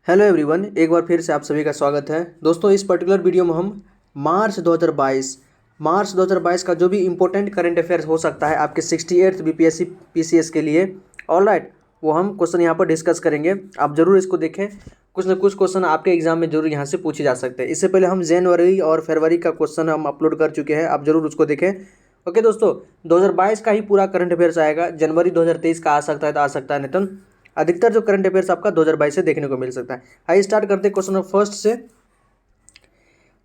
Hello everyone, एक बार फिर से आप सभी का स्वागत है। दोस्तों, इस पर्टिकुलर वीडियो में हम मार्च 2022 का जो भी इम्पोर्टेंट करंट अफेयर्स हो सकता है आपके 68th बीपीएससी पीसीएस के लिए, ऑल राइट, वो हम क्वेश्चन यहाँ पर डिस्कस करेंगे। आप जरूर इसको देखें, कुछ ना कुछ क्वेश्चन आपके एग्जाम में जरूर यहाँ से पूछे जा सकते हैं। इससे पहले हम जनवरी और फरवरी का क्वेश्चन हम अपलोड कर चुके हैं, आप जरूर उसको देखें। ओके दोस्तों, 2022 का ही पूरा करंट अफेयर्स आएगा। जनवरी 2023 का आ सकता है तो आ सकता है, नहीं तो अधिकतर जो करंट अफेयर्स आपका 2022 से देखने को मिल सकता है। आइए स्टार्ट करते हैं क्वेश्चन फर्स्ट से।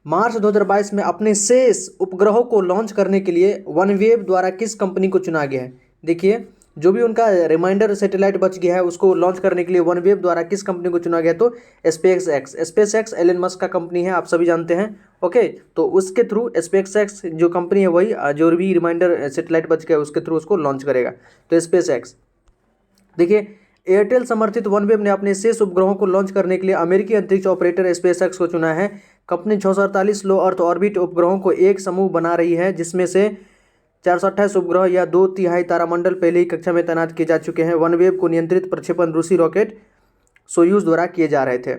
मार्च 2022 में अपने शेष उपग्रहों को लॉन्च करने के लिए वनवेव द्वारा किस कंपनी को चुना गया है? देखिए, जो भी उनका रिमाइंडर सैटेलाइट बच गया है उसको लॉन्च करने के लिए वनवेव द्वारा किस कंपनी को चुना गया? तो स्पेस एक्स एलन मस्क का कंपनी है, आप सभी जानते हैं। ओके, तो उसके थ्रू स्पेस एक्स जो कंपनी है वही जो भी रिमाइंडर सैटेलाइट बच गया उसके थ्रू उसको लॉन्च करेगा, तो स्पेस एक्स। देखिए, एयरटेल समर्थित वनवेव ने अपने शेष उपग्रहों को लॉन्च करने के लिए अमेरिकी अंतरिक्ष ऑपरेटर स्पेसएक्स को चुना है। कंपनी 648 लो अर्थ ऑर्बिट उपग्रहों को एक समूह बना रही है, जिसमें से 428 उपग्रह या 2/3 तारामंडल पहले ही कक्षा में तैनात किए जा चुके हैं। वनवेव को नियंत्रित प्रक्षेपण रूसी रॉकेट सोयूज द्वारा किए जा रहे थे।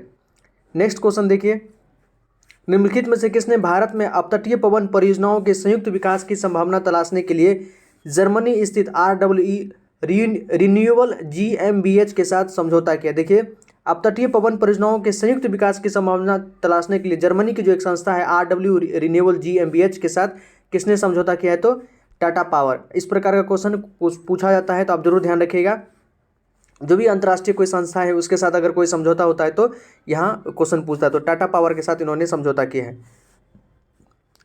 नेक्स्ट क्वेश्चन देखिए, निम्नलिखित में से किसने भारत में अपतटीय पवन परियोजनाओं के संयुक्त विकास की संभावना तलाशने के लिए जर्मनी स्थित RWE रिन्यूएबल GmbH के साथ समझौता किया? देखिए, अपतटीय पवन परियोजनाओं के संयुक्त विकास की संभावना तलाशने के लिए जर्मनी की जो एक संस्था है RW रिन्यूएबल GmbH के साथ किसने समझौता किया है? तो टाटा पावर। इस प्रकार का क्वेश्चन पूछा जाता है तो आप जरूर ध्यान रखिएगा। जो भी अंतर्राष्ट्रीय कोई संस्था है उसके साथ अगर कोई समझौता होता है तो यहाँ क्वेश्चन पूछता है, तो टाटा पावर के साथ इन्होंने समझौता किया है।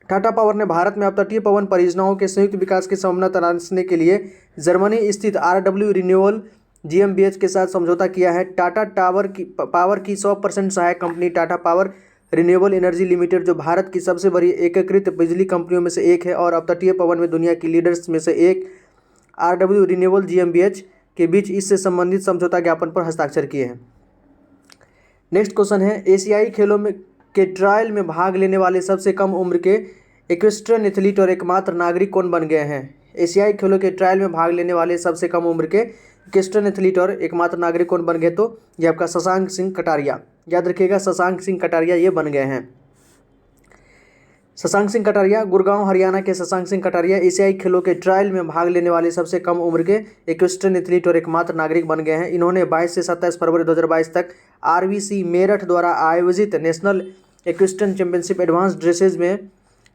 टाटा पावर ने भारत में अपतटीय पवन परियोजनाओं के संयुक्त विकास की संभावना तलाशने के लिए जर्मनी स्थित RW रिन्यूएबल GmbH के साथ समझौता किया है। टाटा पावर की 100% सहायक company Tata power renewable energy limited, जो भारत की सबसे बड़ी एकीकृत बिजली कंपनियों में से एक है और अपतटीय पवन में दुनिया की लीडर्स में से एक, RW रिन्यूएबल GmbH के बीच इससे संबंधित समझौता ज्ञापन पर हस्ताक्षर किए हैं। नेक्स्ट क्वेश्चन है, एशियाई खेलों में के ट्रायल में भाग लेने वाले सबसे कम उम्र के इक्वेस्ट्रियन एथलीट और एकमात्र नागरिक कौन बन गए हैं? एशियाई खेलों के ट्रायल में भाग लेने वाले सबसे कम उम्र के इक्वेस्ट्रियन एथलीट और एकमात्र नागरिक कौन बन गए? तो ये आपका शशांक सिंह कटारिया, याद रखिएगा, शशांक सिंह कटारिया ये बन गए हैं। शशांक सिंह कटारिया, गुड़गांव हरियाणा के शशांक सिंह कटारिया एशियाई खेलों के ट्रायल में भाग लेने वाले सबसे कम उम्र के इक्वेस्ट्रियन एथलीट और एकमात्र नागरिक बन गए हैं। इन्होंने 22 से 27 फरवरी 2022 तक RVC मेरठ द्वारा आयोजित national equestrian championship advance dressage में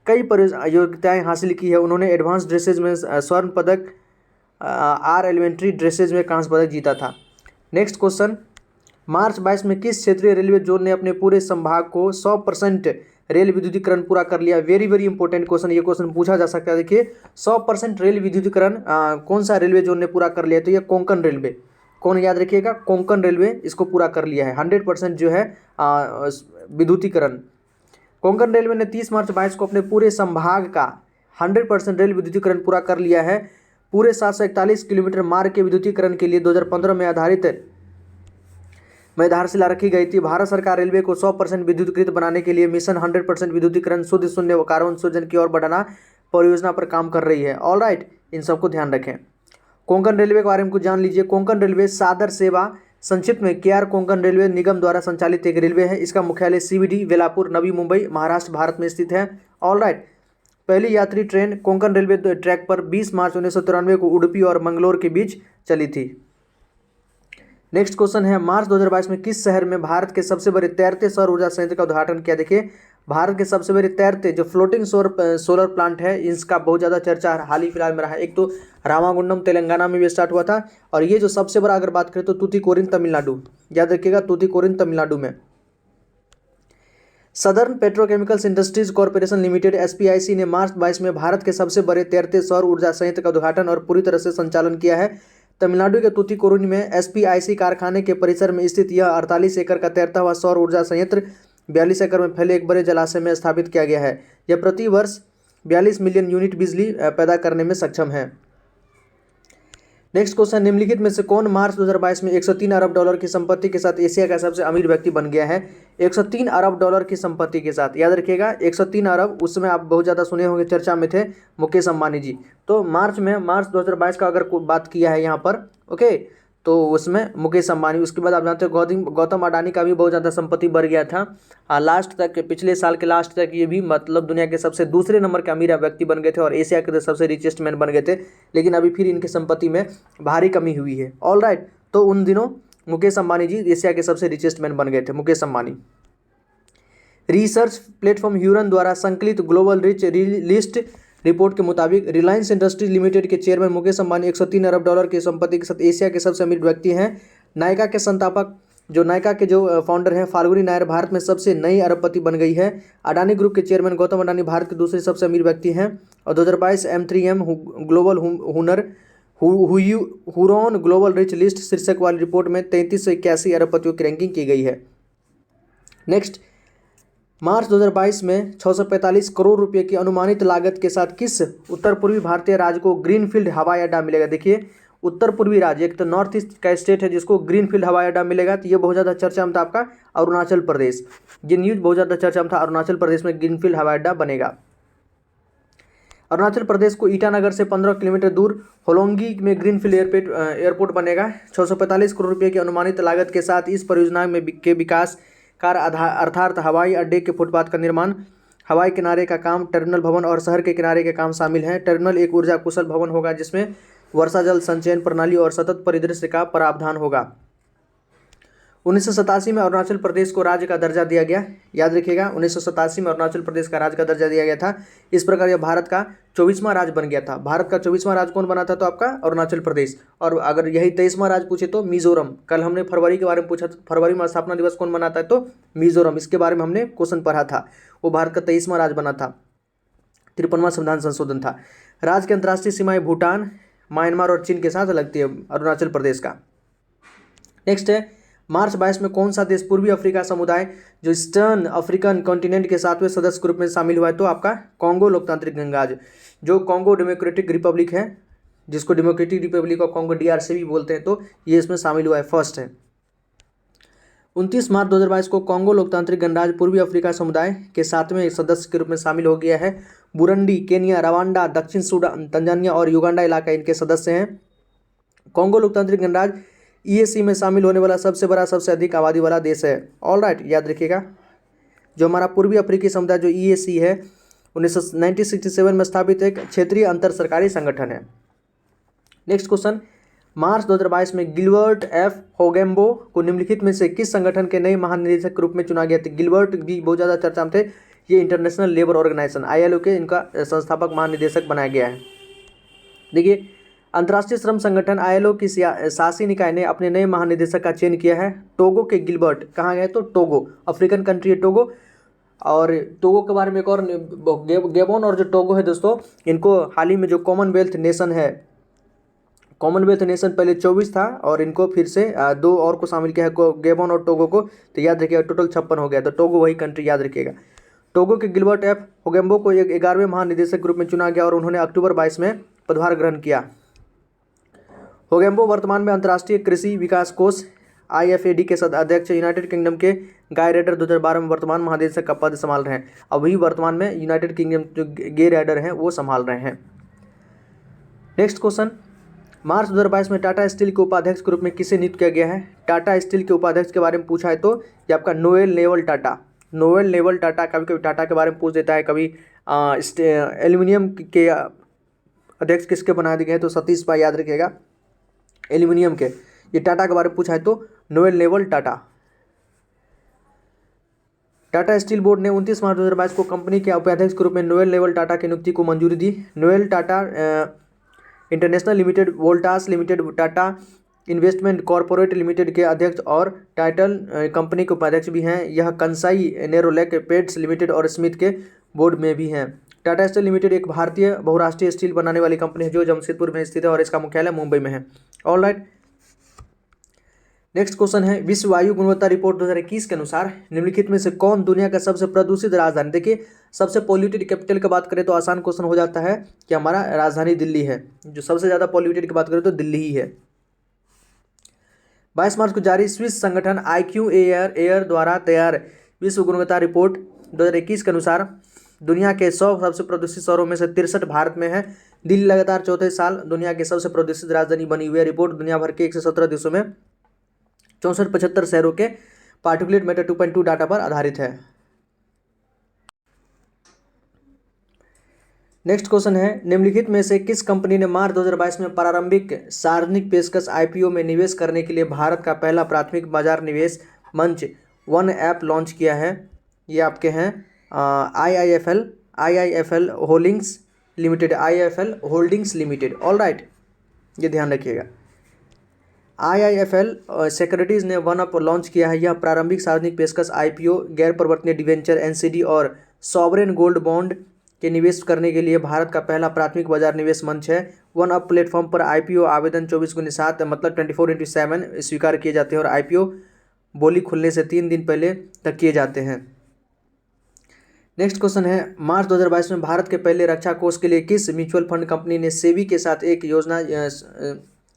कई प्रतियोगिताएं हासिल की है। उन्होंने एडवांस ड्रेसेज में स्वर्ण पदक, एलिमेंट्री ड्रेसेज में कांस्य पदक जीता था। नेक्स्ट क्वेश्चन, मार्च 22 में किस क्षेत्रीय रेलवे जोन ने अपने पूरे संभाग को 100% रेल विद्युतीकरण पूरा कर लिया? वेरी वेरी इंपॉर्टेंट क्वेश्चन, ये क्वेश्चन पूछा जा सकता है। देखिए, 100% रेल विद्युतीकरण कौन सा रेलवे जोन ने पूरा कर लिया? तो ये कोंकण रेलवे। कौन, याद रखिएगा, कोंकण रेलवे इसको पूरा कर लिया है। 100% जो है विद्युतीकरण। कोंकण रेलवे ने 30 मार्च 22 को अपने पूरे संभाग का 100% रेल विद्युतीकरण पूरा कर लिया है। पूरे 741 किलोमीटर मार्ग के विद्युतीकरण के लिए 2015 में आधारशिला रखी गई थी। भारत सरकार रेलवे को 100% विद्युतीकृत बनाने के लिए मिशन 100% विद्युतीकरण शुद्ध शून्य व कार्बन उत्सर्जन की ओर बढ़ाना परियोजना पर काम कर रही है। ऑल राइट, इन सबको ध्यान रखें। कोंकण रेलवे के बारे में कुछ जान लीजिए। कोंकण रेलवे सादर सेवा, संक्षिप्त में KR कोंकण रेलवे निगम द्वारा संचालित एक रेलवे है। इसका मुख्यालय CVD वेलापुर, नवी मुंबई, महाराष्ट्र, भारत में स्थित है। ऑल राइट, पहली यात्री ट्रेन कोंकण रेलवे ट्रैक पर 20 मार्च 1993 को उडुपी और मंगलोर के बीच चली थी। नेक्स्ट क्वेश्चन है, मार्च 2022 में किस शहर में भारत के सबसे बड़े तैरते सौर ऊर्जा संयंत्र का उद्घाटन किया? देखिए, भारत के सबसे बड़े तैरते जो फ्लोटिंग सोलर प्लांट है, इसका बहुत ज़्यादा चर्चा हाल ही फिलहाल में रहा है। एक तो रामागुंडम तेलंगाना में भी स्टार्ट हुआ था, और ये जो सबसे बड़ा अगर बात करें तो तूतीकोरिन तमिलनाडु, याद रखिएगा, तूतीकोरिन तमिलनाडु में। Southern petrochemicals industries corporation limited SPIC ने मार्च 22 में भारत के सबसे बड़े तैरते सौर ऊर्जा संयंत्र का उद्घाटन और पूरी तरह से संचालन किया है। तमिलनाडु के तूतीकोरिन में SPIC कारखाने के परिसर में स्थित यह 48 एकड़ का तैरता हुआ सौर ऊर्जा संयंत्र 42 एकड़ में फैले एक बड़े जलाशय में स्थापित किया गया है। यह प्रति वर्ष 42 मिलियन यूनिट बिजली पैदा करने में सक्षम है। नेक्स्ट क्वेश्चन, निम्नलिखित में से कौन मार्च 2022 में $103 अरब की संपत्ति के साथ एशिया का सबसे अमीर व्यक्ति बन गया है? $103 अरब की संपत्ति के साथ, याद रखिएगा, 103 अरब, उस समय आप बहुत ज़्यादा सुने होंगे, चर्चा में थे मुकेश अंबानी जी। तो मार्च 2022 का अगर बात किया है यहाँ पर, ओके, तो उसमें मुकेश अंबानी। उसके बाद आप जानते हो गौतम अडानी का भी बहुत ज़्यादा संपत्ति बढ़ गया था। लास्ट तक, पिछले साल के लास्ट तक ये भी मतलब दुनिया के सबसे दूसरे नंबर के अमीर व्यक्ति बन गए थे और एशिया के सबसे रिचेस्ट मैन बन गए थे। लेकिन अभी फिर इनकी संपत्ति में भारी कमी हुई है। ऑल राइट, तो उन दिनों मुकेश अंबानी जी एशिया के सबसे रिचेस्ट मैन बन गए थे, Mukesh Ambani. Research platform Hurun द्वारा संकलित ग्लोबल रिच लिस्ट रिपोर्ट के मुताबिक रिलायंस इंडस्ट्रीज लिमिटेड के चेयरमैन मुकेश अंबानी 103 अरब डॉलर की संपत्ति के साथ एशिया के सबसे अमीर व्यक्ति हैं। नायका के संस्थापक नायका के जो फाउंडर हैं फाल्गुनी नायर भारत में सबसे नई अरबपति बन गई है। अडानी ग्रुप के चेयरमैन गौतम अडानी भारत के दूसरे सबसे अमीर व्यक्ति हैं। और 2022 M3M global Huron global rich list शीर्षक वाली रिपोर्ट में 33 से 81 अरबपतियों की रैंकिंग की गई है। नेक्स्ट, मार्च 2022 में 645 करोड़ रुपए की अनुमानित लागत के साथ किस उत्तर पूर्वी भारतीय राज्य को ग्रीनफील्ड हवाई अड्डा मिलेगा? देखिए, उत्तर पूर्वी राज्य, एक तो नॉर्थ ईस्ट का स्टेट है जिसको ग्रीनफील्ड हवाई अड्डा मिलेगा, तो ये बहुत ज़्यादा चर्चा में था आपका अरुणाचल प्रदेश। ये न्यूज बहुत ज़्यादा चर्चा में था, अरुणाचल प्रदेश में ग्रीनफील्ड हवाई अड्डा बनेगा। अरुणाचल प्रदेश को ईटानगर से 15 किलोमीटर दूर होलोंगी में ग्रीनफील्ड एयरपोर्ट बनेगा। 645 करोड़ रुपये की अनुमानित लागत के साथ इस परियोजना के विकास कार्य अर्थात हवाई अड्डे के फुटपाथ का निर्माण, हवाई किनारे का काम, टर्मिनल भवन और शहर के किनारे के काम शामिल हैं। टर्मिनल एक ऊर्जा कुशल भवन होगा जिसमें वर्षा जल संचयन प्रणाली और सतत परिदृश्य का प्रावधान होगा। 1987 में अरुणाचल प्रदेश को राज्य का दर्जा दिया गया। याद रखिएगा, 1987 में अरुणाचल प्रदेश का राज्य का दर्जा दिया गया था। इस प्रकार यह भारत का 24वां राज्य बन गया था। भारत का 24वां राज्य कौन बना था? तो आपका अरुणाचल प्रदेश। और अगर यही 23वां राज्य पूछे तो मिजोरम। कल हमने फरवरी के बारे में पूछा, फरवरी में स्थापना दिवस कौन मनाता है? तो मिजोरम। इसके बारे में हमने क्वेश्चन पढ़ा था। वो भारत का 23वां राज्य बना था। 53वां संविधान संशोधन था। राज्य की अंतर्राष्ट्रीय सीमाएं भूटान, म्यांमार और चीन के साथ लगती है अरुणाचल प्रदेश का। नेक्स्ट है, मार्च 22 में कौन सा देश पूर्वी अफ्रीका समुदाय जो ईस्टर्न अफ्रीकन कॉन्टिनेंट के 7वें सदस्य ग्रुप में शामिल हुआ है? तो आपका कॉन्गो लोकतांत्रिक गणराज्य, जो कॉन्गो डेमोक्रेटिक रिपब्लिक है, जिसको democratic Republic of Congo DRC भी बोलते हैं, तो ये इसमें शामिल हुआ है, फर्स्ट है। 29 मार्च 2022 को कॉन्गो लोकतांत्रिक गणराज्य पूर्वी अफ्रीका समुदाय के 7वें सदस्य के रूप में शामिल हो गया है। बुरुंडी, केनिया, रवांडा, दक्षिण सूडान, तंजानिया और युगांडा इलाका इनके सदस्य हैं। कॉन्गो लोकतांत्रिक गणराज्य EAC में शामिल होने वाला सबसे बड़ा, सबसे अधिक आबादी वाला देश है। ऑल राइट, याद रखिएगा, जो हमारा पूर्वी अफ्रीकी समुदाय जो EAC है 1967 में स्थापित एक क्षेत्रीय अंतर सरकारी संगठन है। नेक्स्ट क्वेश्चन, मार्च 2022 में गिलबर्ट F होगेम्बो को निम्नलिखित में से किस संगठन के नए महानिदेशक के रूप में चुना गया था? गिलबर्ट भी बहुत ज़्यादा चर्चा में थे। ये इंटरनेशनल लेबर ऑर्गेनाइजेशन ILO के इनका संस्थापक महानिदेशक बनाया गया है। देखिए, अंतर्राष्ट्रीय श्रम संगठन ILO की शासी निकाय ने अपने नए महानिदेशक का चयन किया है। टोगो के गिलबर्ट कहाँ गए? तो टोगो, अफ्रीकन कंट्री है टोगो। और टोगो के बारे में एक और, गेबोन और जो टोगो है दोस्तों, इनको हाल ही में जो कॉमनवेल्थ नेशन है, कॉमनवेल्थ नेशन पहले 24 था और इनको फिर से 2 और को शामिल किया है, गेबोन और टोगो को। तो याद रखिएगा, टोटल 56 हो गया। तो टोगो वही कंट्री, याद रखिएगा। टोगो के गिलबर्ट F होगेम्बो को 11वें महानिदेशक के रूप में चुना गया और उन्होंने अक्टूबर 22 में पदभार ग्रहण किया। होगेम्बो वर्तमान में अंतर्राष्ट्रीय कृषि विकास कोष IFAD के अध्यक्ष, यूनाइटेड किंगडम के गाय रेडर 2012 में वर्तमान महानिदेशक का पद संभाल रहे हैं। अभी वर्तमान में यूनाइटेड किंगडम जो गे रेडर हैं वो संभाल रहे हैं। नेक्स्ट क्वेश्चन, मार्च 2022 में टाटा स्टील के उपाध्यक्ष के रूप में किसे नियुक्त किया गया है? टाटा स्टील के उपाध्यक्ष के बारे में पूछा है तो ये आपका Noel naval Tata. Noel naval Tata, कभी कभी टाटा के बारे में पूछ देता है, कभी एल्यूमिनियम के अध्यक्ष किसके बना दिए गए? तो सतीश भाई, याद रखिएगा, एल्यूमिनियम के। ये टाटा के बारे में पूछा है तो Noel naval Tata. Tata steel board ने 29 मार्च 2022 को कंपनी के उपाध्यक्ष के रूप में नोएल नेवल टाटा की नियुक्ति को मंजूरी दी। Noel Tata international limited, Voltas limited, Tata investment corporate limited के अध्यक्ष और टाइटल कंपनी के उपाध्यक्ष भी हैं। यह कंसाई नेरोलैक पेट्स लिमिटेड और स्मिथ के बोर्ड में भी हैं। टाटा स्टील लिमिटेड एक भारतीय बहुराष्ट्रीय स्टील बनाने वाली कंपनी है जो जमशेदपुर में स्थित है और इसका मुख्यालय मुंबई में है। ऑल राइट, नेक्स्ट क्वेश्चन है, विश्व वायु गुणवत्ता रिपोर्ट 2021 के अनुसार निम्नलिखित में से कौन दुनिया का सबसे प्रदूषित राजधानी? देखिए, सबसे पॉल्यूटेड कैपिटल की बात करें तो आसान क्वेश्चन हो जाता है कि हमारा राजधानी दिल्ली है। जो सबसे ज़्यादा पॉल्यूटेड की बात करें तो दिल्ली ही है। 22 मार्च को जारी स्विस संगठन IQAir द्वारा तैयार विश्व गुणवत्ता रिपोर्ट 2021 के अनुसार दुनिया के 100 सबसे प्रदूषित शहरों में से 63 भारत में है। दिल्ली लगातार चौथे साल दुनिया की सबसे प्रदूषित राजधानी बनी हुई है। रिपोर्ट दुनिया भर के 117 देशों में 64-75 शहरों के पार्टिकुलेट मैटर 2.2 डाटा पर आधारित है। नेक्स्ट क्वेश्चन है, निम्नलिखित में से किस कंपनी ने मार्च 2022 में प्रारंभिक सार्वजनिक पेशकश आईपीओ में निवेश करने के लिए भारत का पहला प्राथमिक बाजार निवेश मंच वन ऐप लॉन्च किया है? ये आपके हैं IIFL holdings limited, IIFL holdings limited. All right, ये ध्यान रखिएगा। आईआईएफएल सिक्योरिटीज़ ने वन अप लॉन्च किया है। यह प्रारंभिक सार्वजनिक पेशकश आईपीओ, गैर परिवर्तनीय डिवेंचर एनसीडी और सॉवरेन गोल्ड बॉन्ड के निवेश करने के लिए भारत का पहला प्राथमिक बाजार निवेश मंच है। वन अप प्लेटफॉर्म पर आईपीओ आवेदन 24x7 मतलब 24x7 स्वीकार किए जाते हैं और आईपीओ बोली खुलने से 3 दिन पहले तक किए जाते हैं। नेक्स्ट क्वेश्चन है, मार्च 2022 में भारत के पहले रक्षा कोष के लिए किस म्यूचुअल फंड कंपनी ने सेबी के साथ एक योजना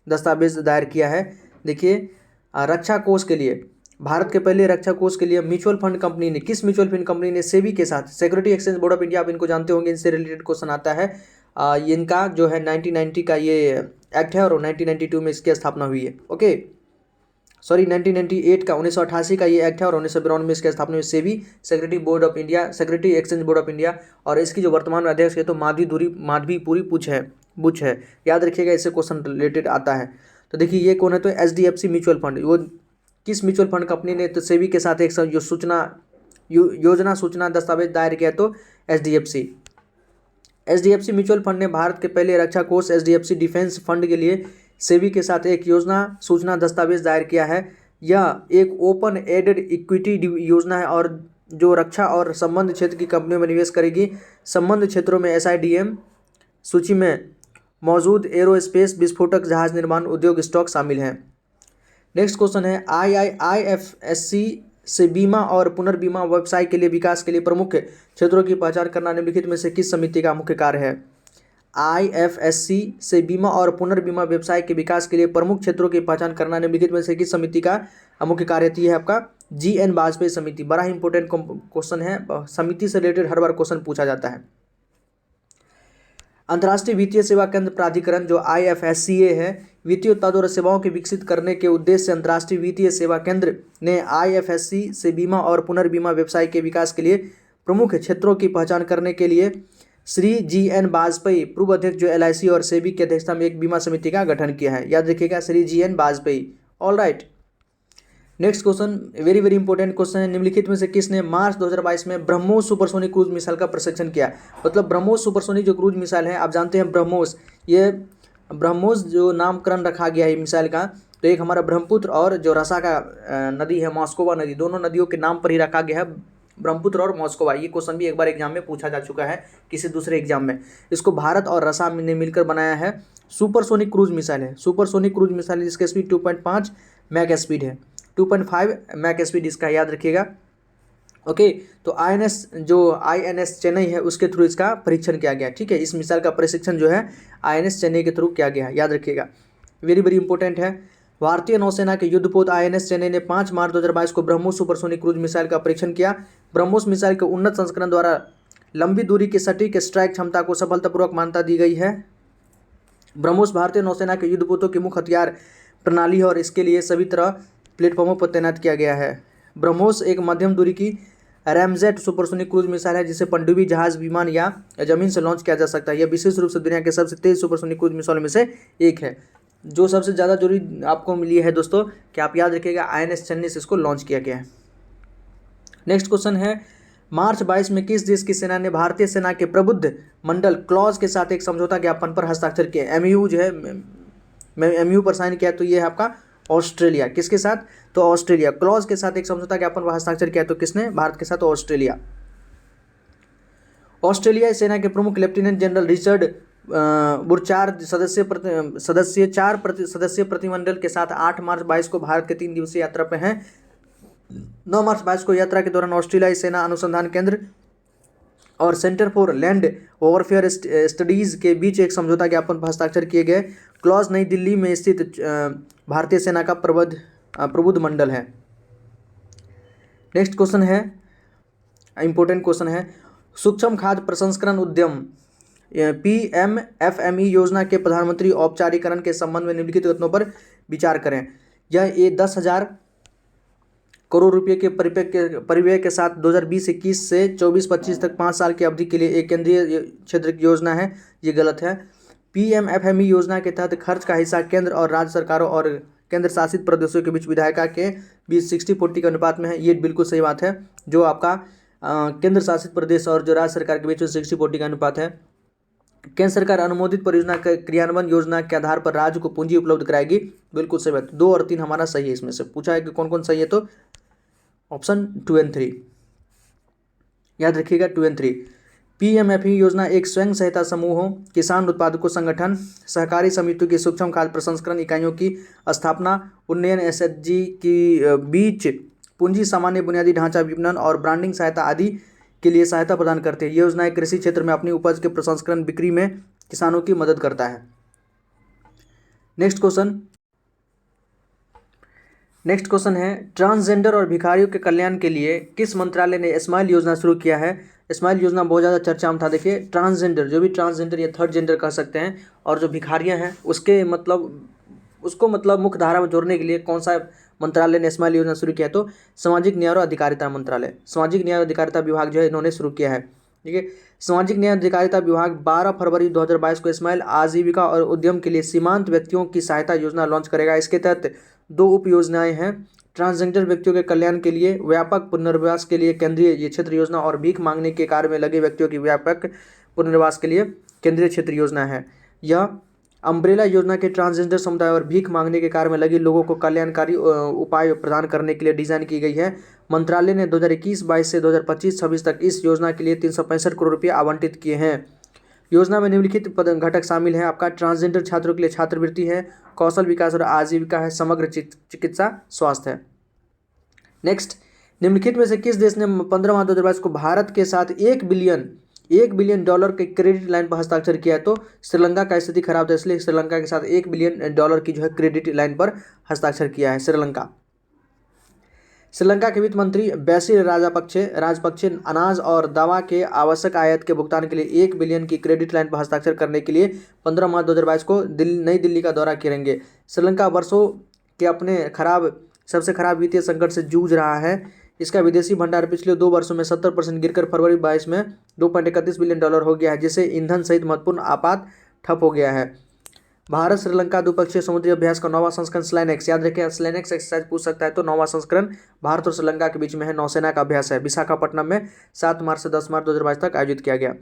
दस्तावेज दायर किया है? देखिए, रक्षा कोष के लिए, भारत के पहले रक्षा कोष के लिए म्यूचुअल फंड कंपनी ने, किस म्यूचुअल फंड कंपनी ने सेबी के साथ, security exchange board of India, आप इनको जानते होंगे, इनसे रिलेटेड क्वेश्चन आता है। इनका जो है 1990 का ये एक्ट है और 1992 में इसकी स्थापना हुई है। ओके, सॉरी 1998 का, 1988 का ये एक्ट है और 1992 में इसकी स्थापना हुई। SEBI security board of India, security exchange board of India, और इसकी जो वर्तमान में अध्यक्ष है तो माधवीपुरी बुच है। याद रखिएगा, इससे क्वेश्चन रिलेटेड आता है। तो देखिए ये कौन है, तो एचडीएफसी म्यूचुअल फंड। वो किस म्यूचुअल फंड कंपनी ने तो सेबी के साथ एक योजना सूचना दस्तावेज दायर किया? तो एचडीएफसी म्यूचुअल फंड ने भारत के पहले रक्षा कोष एचडीएफसी डिफेंस फंड के लिए सेबी के साथ एक योजना सूचना दस्तावेज दायर किया है। यह एक ओपन एडेड इक्विटी योजना है और जो रक्षा और संबंध क्षेत्र की कंपनियों में निवेश करेगी। संबंध क्षेत्रों में एसआईडीएम सूची में मौजूद एरोस्पेस, विस्फोटक, जहाज निर्माण उद्योग स्टॉक शामिल हैं। नेक्स्ट क्वेश्चन है, आईआईएफएससी से बीमा और पुनर्बीमा व्यवसाय के लिए विकास के लिए प्रमुख क्षेत्रों की पहचान करना निम्नलिखित में से किस समिति का मुख्य कार्य है? आईएफएससी से बीमा और पुनर्बीमा व्यवसाय के विकास के लिए प्रमुख क्षेत्रों की पहचान करना निम्नलिखित में से किस समिति का मुख्य कार्य है? आपका जीएन वाजपेयी समिति। बड़ा ही इंपॉर्टेंट क्वेश्चन है, समिति से रिलेटेड हर बार क्वेश्चन पूछा जाता है। अंतर्राष्ट्रीय वित्तीय सेवा केंद्र प्राधिकरण जो आईएफएससीए है, वित्तीय उत्पादों और सेवाओं के विकसित करने के उद्देश्य से अंतर्राष्ट्रीय वित्तीय सेवा केंद्र ने आईएफएससी से बीमा और पुनर्बीमा व्यवसाय के विकास के लिए प्रमुख क्षेत्रों की पहचान करने के लिए श्री जीएन वाजपेयी, पूर्व अध्यक्ष जो एलआईसी और सेबी की अध्यक्षता में एक बीमा समिति का गठन किया है। याद रखिएगा, Shri GN Vajpayee. All right, next question very very important question है, निम्नलिखित में से किसने मार्च 2022 में ब्रह्मोस सुपरसोनिक क्रूज मिसाइल का प्रशिक्षण किया? मतलब ब्रह्मोस सुपरसोनिक जो क्रूज मिसाइल है, आप जानते हैं ब्रह्मोस, ये ब्रह्मोस जो नामकरण रखा गया है मिसाइल का, तो एक हमारा ब्रह्मपुत्र और जो रसा का नदी है मॉस्कोवा नदी, दोनों नदियों के नाम पर ही रखा गया है ब्रह्मपुत्र और मॉस्कोवा। ये क्वेश्चन भी एक बार एग्जाम में पूछा जा चुका है किसी दूसरे एग्जाम में। इसको भारत और रसा ने मिलकर बनाया है। सुपरसोनिक क्रूज मिसाइल है, सुपरसोनिक क्रूज मिसाइल, जिसका स्पीड 2.5 मैक स्पीड है, 2.5 मैक स्पीड इसका, याद रखिएगा। ओके, तो आईएनएस चेन्नई है, उसके थ्रू इसका परीक्षण किया गया। ठीक है, इस मिसाइल का प्रशिक्षण जो है आईएनएस चेन्नई के थ्रू किया गया है, याद रखिएगा, वेरी वेरी इंपॉर्टेंट है। भारतीय नौसेना के युद्धपोत आईएनएस चेन्नई ने 5 मार्च 2022 को ब्रह्मोस सुपरसोनिक क्रूज मिसाइल का परीक्षण किया। ब्रह्मोस मिसाइल के उन्नत संस्करण द्वारा लंबी दूरी की सटीक स्ट्राइक क्षमता को सफलतापूर्वक मान्यता दी गई है। ब्रह्मोस भारतीय नौसेना के युद्धपोतों की मुख्य हथियार प्रणाली है और इसके लिए सभी तरह प्लेटफॉर्मों पर तैनात किया गया है। ब्रह्मोस एक मध्यम दूरी की रैमजेट सुपरसोनिक क्रूज मिसाइल है जिसे पनडुब्बी जहाज, विमान या जमीन से लॉन्च किया जा सकता है। यह विशेष रूप से दुनिया के सबसे तेज सुपरसोनिक क्रूज मिसाइलों में से एक है। जो सबसे ज़्यादा जरूरी आपको मिली है दोस्तों कि आप याद रखिएगा, आईएनएस चेन्नई से इसको लॉन्च किया गया है। नेक्स्ट क्वेश्चन है, मार्च 22 में किस देश की सेना ने भारतीय सेना के प्रबुद्ध मंडल क्लॉज के साथ एक समझौता ज्ञापन पर हस्ताक्षर किया? एमयू जो है, एमयू पर साइन किया, तो ये है आपका ऑस्ट्रेलिया। किसके साथ? तो ऑस्ट्रेलिया। क्लॉज के साथ एक समझौता ज्ञापन पर हस्ताक्षर किया, तो किसने? भारत के साथ ऑस्ट्रेलिया। ऑस्ट्रेलिया सेना के प्रमुख लेफ्टिनेंट जनरल रिचर्ड बुरचार्ड चार सदस्यीय प्रतिमंडल के साथ 8 मार्च 22 को भारत के 3 दिवसीय यात्रा पर हैं। 9 मार्च 22 को यात्रा के दौरान ऑस्ट्रेलियाई सेना अनुसंधान केंद्र और centre for land warfare studies के बीच एक समझौता ज्ञापन पर हस्ताक्षर किए गए। क्लॉज नई दिल्ली में स्थित भारतीय सेना का प्रबुद्ध मंडल है। नेक्स्ट क्वेश्चन है, इंपॉर्टेंट क्वेश्चन है, सूक्ष्म खाद्य प्रसंस्करण उद्यम PMFME योजना के प्रधानमंत्री औपचारिकरण के संबंध में निम्नलिखित कथनों पर विचार करें। ये 10,000 करोड़ रुपए के परिव्यय के साथ 2020-21 से 24-25 तक 5 साल की अवधि के लिए एक केंद्रीय क्षेत्र की योजना है, ये गलत है। PMFME योजना के तहत खर्च का हिस्सा केंद्र और राज्य सरकारों और केंद्र शासित प्रदेशों के बीच विधायिका के बीच 60-40 के अनुपात में है, ये बिल्कुल सही बात है। जो आपका केंद्र शासित प्रदेश और जो राज्य सरकार के बीच में 60-40 का अनुपात है। केंद्र सरकार अनुमोदित परियोजना के क्रियान्वयन योजना के आधार पर राज्य को पूंजी उपलब्ध कराएगी, बिल्कुल सही बात। 2 और 3 हमारा सही है। इसमें से पूछा है कि कौन कौन सही है, तो ऑप्शन 2 और 3 याद रखिएगा, 2 और 3। PMFE योजना एक स्वयं सहायता समूहों, किसान उत्पादकों संगठन, सहकारी समितियों की सूक्ष्म खाद्य प्रसंस्करण इकाइयों की स्थापना, उन्नयन SHG की बीच पूंजी, सामान्य बुनियादी ढांचा, विपणन और ब्रांडिंग सहायता आदि के लिए सहायता प्रदान करते हैं। ये योजनाएं कृषि क्षेत्र में अपनी उपज के प्रसंस्करण बिक्री में किसानों की मदद करता है। नेक्स्ट क्वेश्चन है, ट्रांसजेंडर और भिखारियों के कल्याण के लिए किस मंत्रालय ने स्माइल योजना शुरू किया है। स्माइल योजना बहुत ज़्यादा चर्चा में था। देखिए, ट्रांसजेंडर, जो भी ट्रांसजेंडर या थर्ड जेंडर कह सकते हैं, और जो भिखारियां हैं उसको मुख्य धारा में जोड़ने के लिए कौन सा मंत्रालय ने स्माइल योजना शुरू किया है, तो सामाजिक न्याय और अधिकारिता मंत्रालय, सामाजिक न्याय और अधिकारिता विभाग जो है इन्होंने शुरू किया है। ठीक है, सामाजिक न्याय और अधिकारिता विभाग 12 फरवरी 2022 को स्माइल आजीविका और उद्यम के लिए सीमांत व्यक्तियों की सहायता योजना लॉन्च करेगा। इसके तहत 2 उप योजनाएं हैं, ट्रांसजेंडर व्यक्तियों के कल्याण के लिए व्यापक पुनर्वास के लिए केंद्रीय ये क्षेत्र योजना, और भीख मांगने के कार्य में लगे व्यक्तियों की व्यापक पुनर्वास के लिए केंद्रीय क्षेत्र योजना है। यह अम्ब्रेला योजना के ट्रांसजेंडर समुदाय और भीख मांगने के कार्य में लगे लोगों को कल्याणकारी उपाय प्रदान करने के लिए डिजाइन की गई है। मंत्रालय ने 2021-22 से 2025-26 तक इस योजना के लिए 365 करोड़ रुपये आवंटित किए हैं। योजना में निम्नलिखित घटक शामिल हैं। आपका ट्रांसजेंडर छात्रों के लिए छात्रवृत्ति है, कौशल विकास और आजीविका है, समग्र चिकित्सा स्वास्थ्य है। नेक्स्ट, निम्नलिखित में से किस देश ने 15 मार्च 2022 को भारत के साथ $1 बिलियन के क्रेडिट लाइन पर हस्ताक्षर किया है, तो श्रीलंका का स्थिति खराब था, इसलिए श्रीलंका के साथ $1 बिलियन की जो है क्रेडिट लाइन पर हस्ताक्षर किया है श्रीलंका के वित्त मंत्री बैसिल राजपक्षे अनाज और दवा के आवश्यक आयात के भुगतान के लिए $1 बिलियन की क्रेडिट लाइन पर हस्ताक्षर करने के लिए 15 मार्च 2022 को नई दिल्ली का दौरा करेंगे। श्रीलंका वर्षों के अपने सबसे खराब वित्तीय संकट से जूझ रहा है। इसका विदेशी भंडार पिछले 2 वर्षों में 70% गिरकर फरवरी 22 में $2.31 बिलियन हो गया है, जिससे ईंधन सहित महत्वपूर्ण आपात ठप हो गया है। भारत श्रीलंका द्विपक्षीय समुद्री अभ्यास का 9वां संस्करण स्लैनेक्स, याद रखें स्लैनेक्स एक्सरसाइज पूछ सकता है, तो 9वां संस्करण भारत और श्रीलंका के बीच में है, नौसेना का अभ्यास है। विशाखापट्टनम में 7 मार्च से 10 मार्च 2022 तक आयोजित किया गया।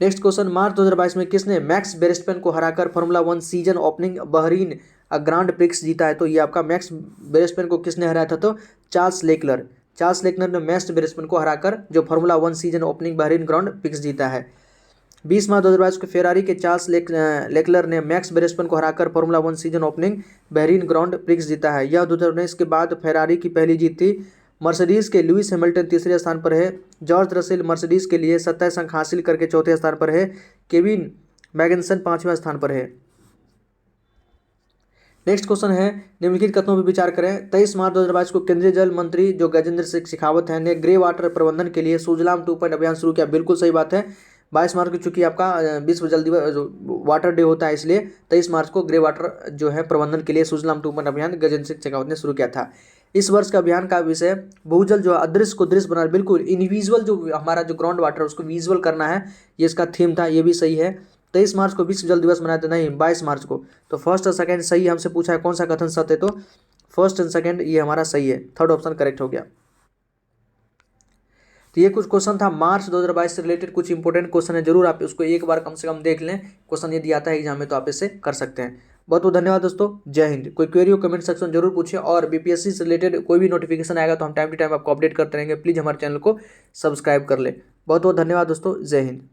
नेक्स्ट क्वेश्चन, मार्च 2022 में किसने मैक्स वेरस्टेपन को हराकर formula 1 season opening Bahrain grand prix जीता है, तो ये आपका मैक्स वेरस्टेपन को किसने हराया था, तो चार्ल्स लेक्लर ने मैक्स वेरस्टेपन को हराकर जो formula 1 season opening Bahrain grand prix जीता है। 20 मार्च 2022 को फेरारी के चार्ल्स लेक्लर ने मैक्स वेरस्टेपन को हराकर formula 1 season opening Bahrain grand prix जीता है। यह 2019 के बाद फेरारी की पहली जीत थी। मर्सिडीज के लुइस हैमिल्टन तीसरे स्थान पर है। जॉर्ज रसेल मर्सिडीज के लिए 27 अंक हासिल करके चौथे स्थान पर है। केविन मैग्नसन 5वें स्थान पर है। नेक्स्ट क्वेश्चन है, निम्नलिखित कथनों पर विचार करें। 23 मार्च 2022 को केंद्रीय जल मंत्री जो गजेंद्र सिंह शेखावत है ने ग्रे वाटर प्रबंधन के लिए सुजलाम 2 अभियान शुरू किया, बिल्कुल सही बात है। 22 मार्च को चूंकि आपका विश्व जल दिवस वाटर डे होता है, इसलिए 23 मार्च को ग्रे वाटर जो है प्रबंधन के लिए सुजलाम 2 अभियान गजेंद्र सिंह शेखावत ने शुरू किया था। इस वर्ष का अभियान का विषय भूजल जो अदृश्य को दृश्य बनाना, बिल्कुल इनविजुअल जो हमारा जो ग्राउंड वाटर है उसको विजुअल करना है, ये इसका थीम था, ये भी सही है। 23 मार्च को विश्व जल दिवस मनाया था, नहीं 22 मार्च को, तो फर्स्ट और सेकंड सही। हमसे पूछा है कौन सा कथन सत्य है, तो फर्स्ट एंड सेकंड ये हमारा सही है, थर्ड ऑप्शन करेक्ट हो गया। तो ये कुछ क्वेश्चन था मार्च 2022 से रिलेटेड, कुछ इंपॉर्टेंट क्वेश्चन है, जरूर आप उसको एक बार कम से कम देख लें। क्वेश्चन यदि आता है एग्जाम में तो आप इसे कर सकते हैं। बहुत बहुत धन्यवाद दोस्तों, जय हिंद। कोई क्वेरी हो कमेंट सेक्शन जरूर पूछें, और बीपीएससी से रिलेटेड कोई भी नोटिफिकेशन आएगा तो हम टाइम टू टाइम आपको अपडेट करते रहेंगे। प्लीज़ हमारे चैनल को सब्सक्राइब कर ले। बहुत बहुत धन्यवाद दोस्तों, जय हिंद।